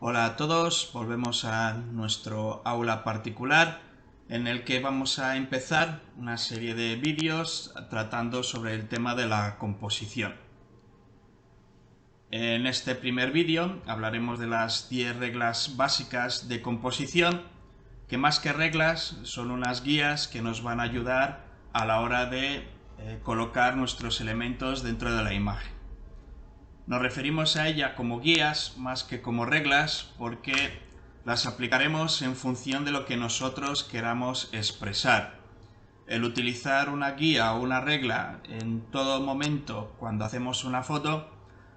Hola a todos, volvemos a nuestro aula particular en el que vamos a empezar una serie de vídeos tratando sobre el tema de la composición. En este primer vídeo hablaremos de las 10 reglas básicas de composición, que más que reglas son unas guías que nos van a ayudar a la hora de colocar nuestros elementos dentro de la imagen. Nos referimos a ella como guías más que como reglas porque las aplicaremos en función de lo que nosotros queramos expresar. El utilizar una guía o una regla en todo momento cuando hacemos una foto,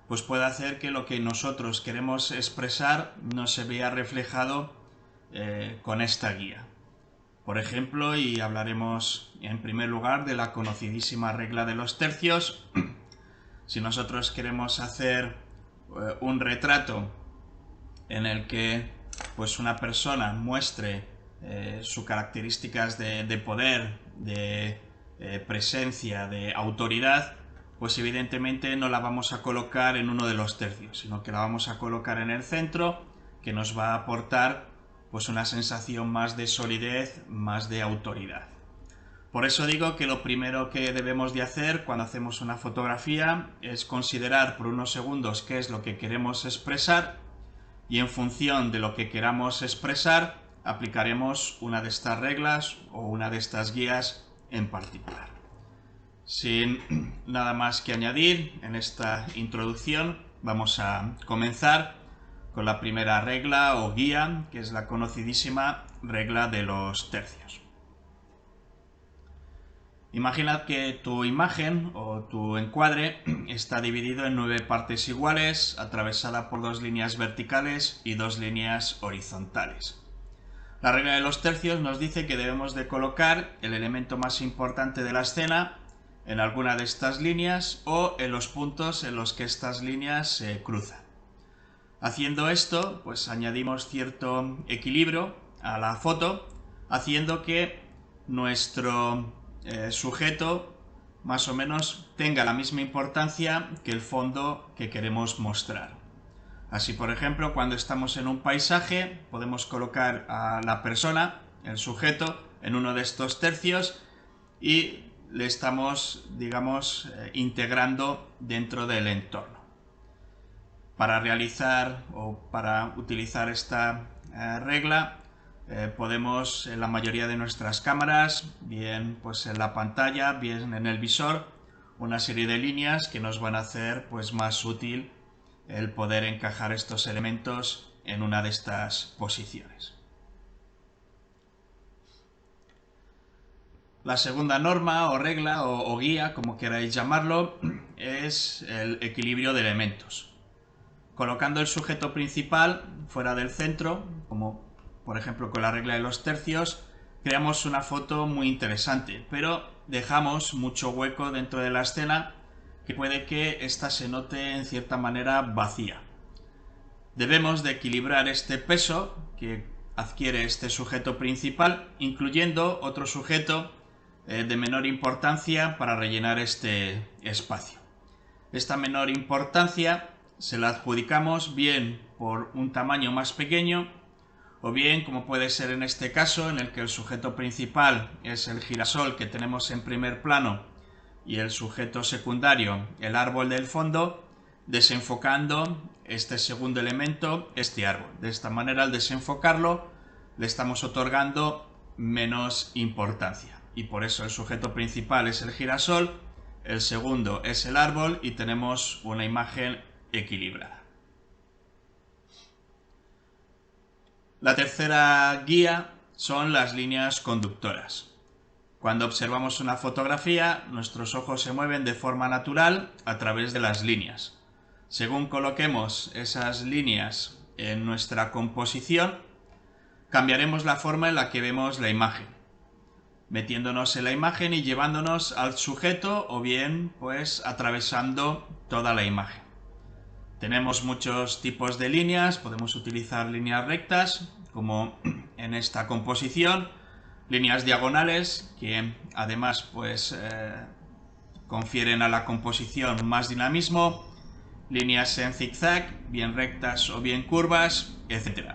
pues puede hacer que lo que nosotros queremos expresar no se vea reflejado con esta guía. Por ejemplo, y hablaremos en primer lugar de la conocidísima regla de los tercios. Si nosotros queremos hacer un retrato en el que pues una persona muestre sus características de poder, de presencia, de autoridad, pues evidentemente no la vamos a colocar en uno de los tercios, sino que la vamos a colocar en el centro, que nos va a aportar pues una sensación más de solidez, más de autoridad. Por eso digo que lo primero que debemos de hacer cuando hacemos una fotografía es considerar por unos segundos qué es lo que queremos expresar y en función de lo que queramos expresar aplicaremos una de estas reglas o una de estas guías en particular. Sin nada más que añadir en esta introducción, vamos a comenzar con la primera regla o guía, que es la conocidísima regla de los tercios. Imaginad que tu imagen o tu encuadre está dividido en 9 partes iguales, atravesada por 2 líneas verticales y 2 líneas horizontales. La regla de los tercios nos dice que debemos de colocar el elemento más importante de la escena en alguna de estas líneas o en los puntos en los que estas líneas se cruzan. Haciendo esto, pues añadimos cierto equilibrio a la foto, haciendo que nuestro sujeto más o menos tenga la misma importancia que el fondo que queremos mostrar. Así, por ejemplo, cuando estamos en un paisaje, podemos colocar a la persona, el sujeto, en uno de estos tercios y le estamos, digamos, integrando dentro del entorno. Para realizar o para utilizar esta regla, podemos en la mayoría de nuestras cámaras, bien pues en la pantalla, bien en el visor, una serie de líneas que nos van a hacer pues más útil el poder encajar estos elementos en una de estas posiciones. La segunda norma o regla o guía, como queráis llamarlo, es el equilibrio de elementos. Colocando el sujeto principal fuera del centro, como por ejemplo con la regla de los tercios, creamos una foto muy interesante, pero dejamos mucho hueco dentro de la escena que puede que ésta se note en cierta manera vacía. Debemos de equilibrar este peso que adquiere este sujeto principal, incluyendo otro sujeto de menor importancia para rellenar este espacio. Esta menor importancia se la adjudicamos bien por un tamaño más pequeño o bien, como puede ser en este caso, en el que el sujeto principal es el girasol que tenemos en primer plano y el sujeto secundario, el árbol del fondo, desenfocando este segundo elemento, este árbol. De esta manera, al desenfocarlo, le estamos otorgando menos importancia. Y por eso el sujeto principal es el girasol, el segundo es el árbol y tenemos una imagen equilibrada. La tercera guía son las líneas conductoras. Cuando observamos una fotografía, nuestros ojos se mueven de forma natural a través de las líneas. Según coloquemos esas líneas en nuestra composición, cambiaremos la forma en la que vemos la imagen, metiéndonos en la imagen y llevándonos al sujeto o bien pues atravesando toda la imagen. Tenemos muchos tipos de líneas, podemos utilizar líneas rectas, como en esta composición, líneas diagonales, que además pues confieren a la composición más dinamismo, líneas en zigzag, bien rectas o bien curvas, etc.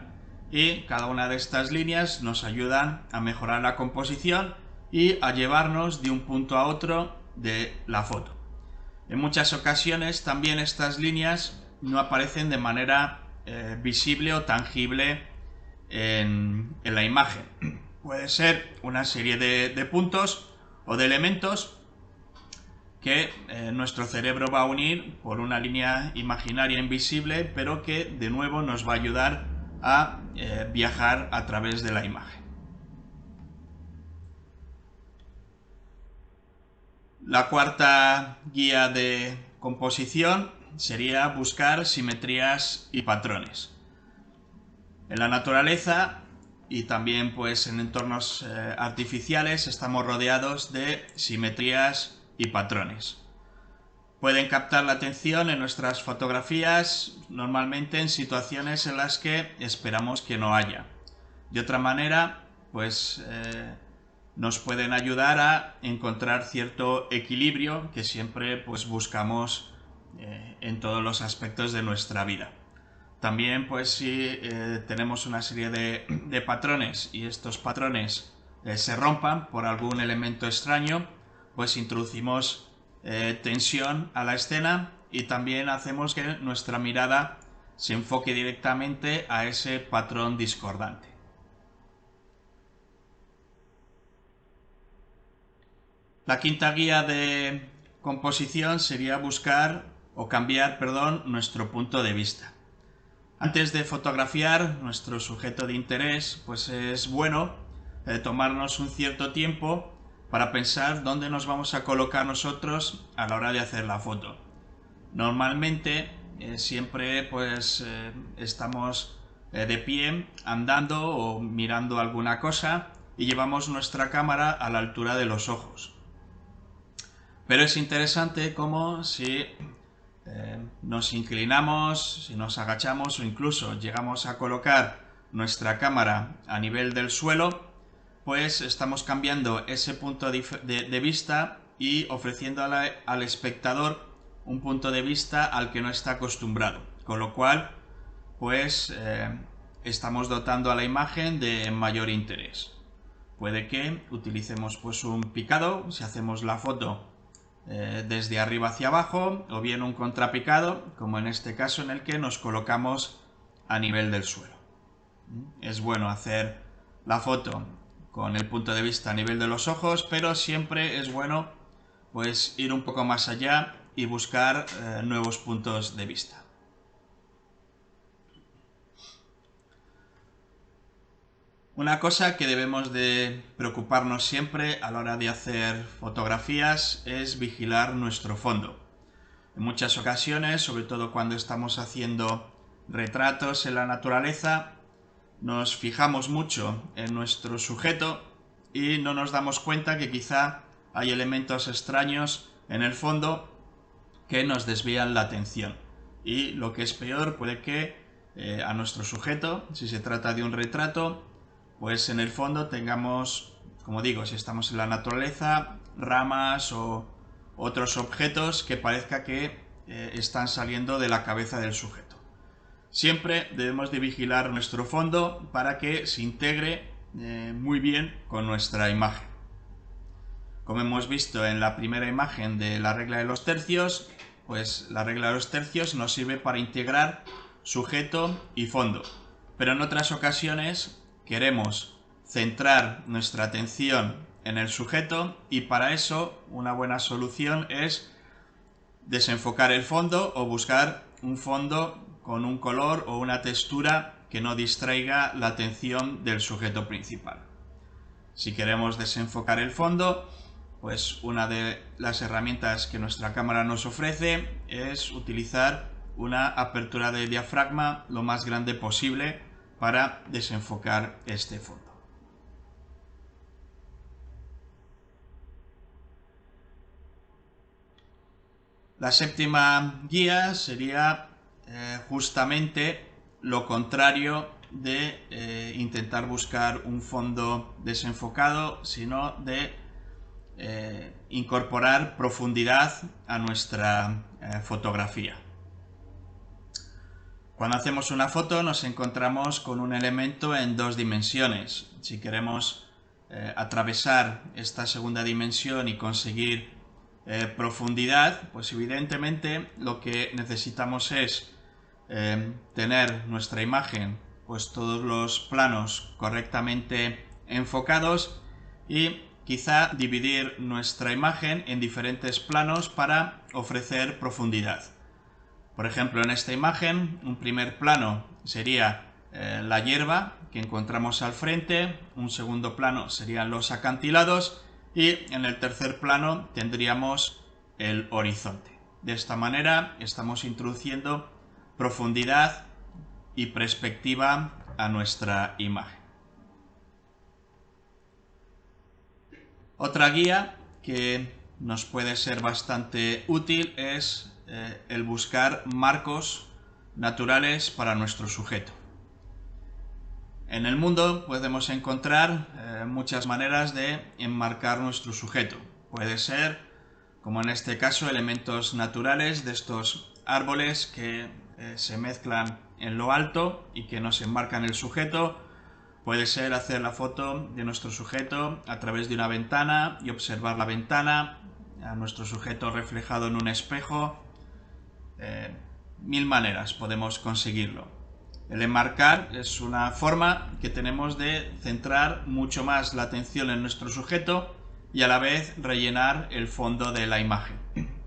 Y cada una de estas líneas nos ayudan a mejorar la composición y a llevarnos de un punto a otro de la foto. En muchas ocasiones también estas líneas no aparecen de manera visible o tangible en la imagen. Puede ser una serie de puntos o de elementos que nuestro cerebro va a unir por una línea imaginaria invisible, pero que de nuevo nos va a ayudar a viajar a través de la imagen. La cuarta guía de composición sería buscar simetrías y patrones. En la naturaleza y también pues en entornos artificiales estamos rodeados de simetrías y patrones. Pueden captar la atención en nuestras fotografías, normalmente en situaciones en las que esperamos que no haya. De otra manera, pues nos pueden ayudar a encontrar cierto equilibrio que siempre pues buscamos en todos los aspectos de nuestra vida. También pues si tenemos una serie de patrones y estos patrones se rompan por algún elemento extraño, pues introducimos tensión a la escena y también hacemos que nuestra mirada se enfoque directamente a ese patrón discordante. La quinta guía de composición sería buscar o cambiar, nuestro punto de vista. Antes de fotografiar nuestro sujeto de interés, pues es bueno tomarnos un cierto tiempo para pensar dónde nos vamos a colocar nosotros a la hora de hacer la foto. Normalmente siempre pues estamos de pie, andando o mirando alguna cosa y llevamos nuestra cámara a la altura de los ojos. Pero es interesante como si nos inclinamos, si nos agachamos o incluso llegamos a colocar nuestra cámara a nivel del suelo, pues estamos cambiando ese punto de vista y ofreciendo al espectador un punto de vista al que no está acostumbrado, con lo cual pues estamos dotando a la imagen de mayor interés. Puede que utilicemos pues un picado si hacemos la foto desde arriba hacia abajo, o bien un contrapicado, como en este caso en el que nos colocamos a nivel del suelo. Es bueno hacer la foto con el punto de vista a nivel de los ojos, pero siempre es bueno pues ir un poco más allá y buscar nuevos puntos de vista. Una cosa que debemos de preocuparnos siempre a la hora de hacer fotografías es vigilar nuestro fondo. En muchas ocasiones, sobre todo cuando estamos haciendo retratos en la naturaleza, nos fijamos mucho en nuestro sujeto y no nos damos cuenta que quizá hay elementos extraños en el fondo que nos desvían la atención. Y lo que es peor, puede que a nuestro sujeto, si se trata de un retrato, pues en el fondo tengamos, como digo, si estamos en la naturaleza, ramas o otros objetos que parezca que están saliendo de la cabeza del sujeto. Siempre debemos de vigilar nuestro fondo para que se integre muy bien con nuestra imagen. Como hemos visto en la primera imagen de la regla de los tercios, pues la regla de los tercios nos sirve para integrar sujeto y fondo. Pero en otras ocasiones queremos centrar nuestra atención en el sujeto y para eso una buena solución es desenfocar el fondo o buscar un fondo con un color o una textura que no distraiga la atención del sujeto principal. Si queremos desenfocar el fondo, pues una de las herramientas que nuestra cámara nos ofrece es utilizar una apertura de diafragma lo más grande posible para desenfocar este fondo. La séptima guía sería justamente lo contrario de intentar buscar un fondo desenfocado, sino de incorporar profundidad a nuestra fotografía. Cuando hacemos una foto nos encontramos con un elemento en 2 dimensiones. Si queremos atravesar esta segunda dimensión y conseguir profundidad, pues evidentemente lo que necesitamos es tener nuestra imagen, pues todos los planos correctamente enfocados y quizá dividir nuestra imagen en diferentes planos para ofrecer profundidad. Por ejemplo, en esta imagen, un primer plano sería la hierba que encontramos al frente, un segundo plano serían los acantilados y en el tercer plano tendríamos el horizonte. De esta manera estamos introduciendo profundidad y perspectiva a nuestra imagen. Otra guía que nos puede ser bastante útil es el buscar marcos naturales para nuestro sujeto. En el mundo podemos encontrar muchas maneras de enmarcar nuestro sujeto. Puede ser, como en este caso, elementos naturales de estos árboles que se mezclan en lo alto y que nos enmarcan el sujeto. Puede ser hacer la foto de nuestro sujeto a través de una ventana y observar la ventana, a nuestro sujeto reflejado en un espejo. Mil maneras podemos conseguirlo. El enmarcar es una forma que tenemos de centrar mucho más la atención en nuestro sujeto y a la vez rellenar el fondo de la imagen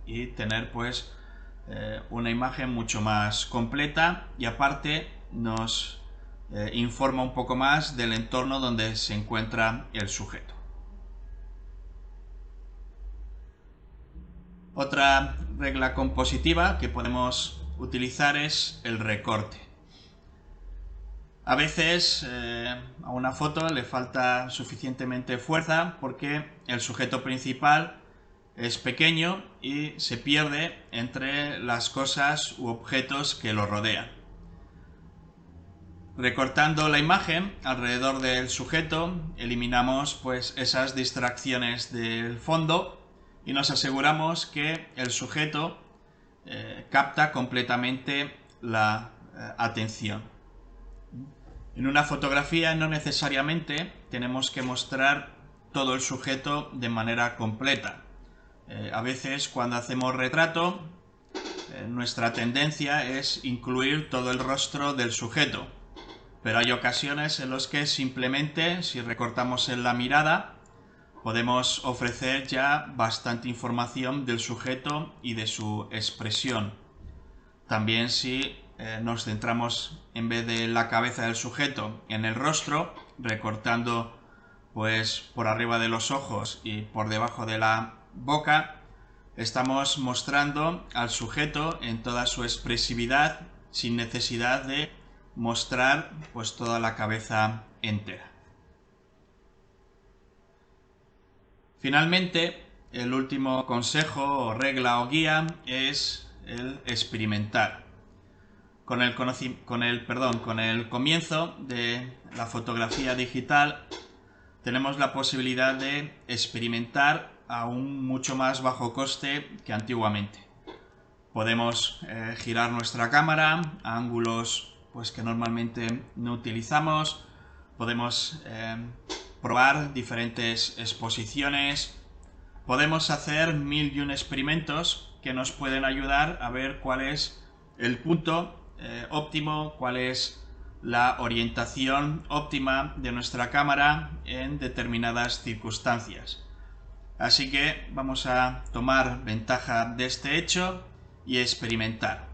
y tener pues una imagen mucho más completa y aparte nos informa un poco más del entorno donde se encuentra el sujeto. Otra regla compositiva que podemos utilizar es el recorte. A veces a una foto le falta suficientemente fuerza porque el sujeto principal es pequeño y se pierde entre las cosas u objetos que lo rodean. Recortando la imagen alrededor del sujeto, eliminamos pues esas distracciones del fondo y nos aseguramos que el sujeto capta completamente la atención. En una fotografía no necesariamente tenemos que mostrar todo el sujeto de manera completa. A veces cuando hacemos retrato, nuestra tendencia es incluir todo el rostro del sujeto. Pero hay ocasiones en las que simplemente, si recortamos en la mirada, podemos ofrecer ya bastante información del sujeto y de su expresión. También si nos centramos en vez de la cabeza del sujeto en el rostro, recortando pues por arriba de los ojos y por debajo de la boca, estamos mostrando al sujeto en toda su expresividad sin necesidad de mostrar pues toda la cabeza entera. Finalmente, el último consejo o regla o guía es el experimentar. Con el comienzo de la fotografía digital tenemos la posibilidad de experimentar a un mucho más bajo coste que antiguamente. Podemos girar nuestra cámara a ángulos pues que normalmente no utilizamos, podemos probar diferentes exposiciones, podemos hacer 1001 experimentos que nos pueden ayudar a ver cuál es el punto óptimo, cuál es la orientación óptima de nuestra cámara en determinadas circunstancias. Así que vamos a tomar ventaja de este hecho y experimentar.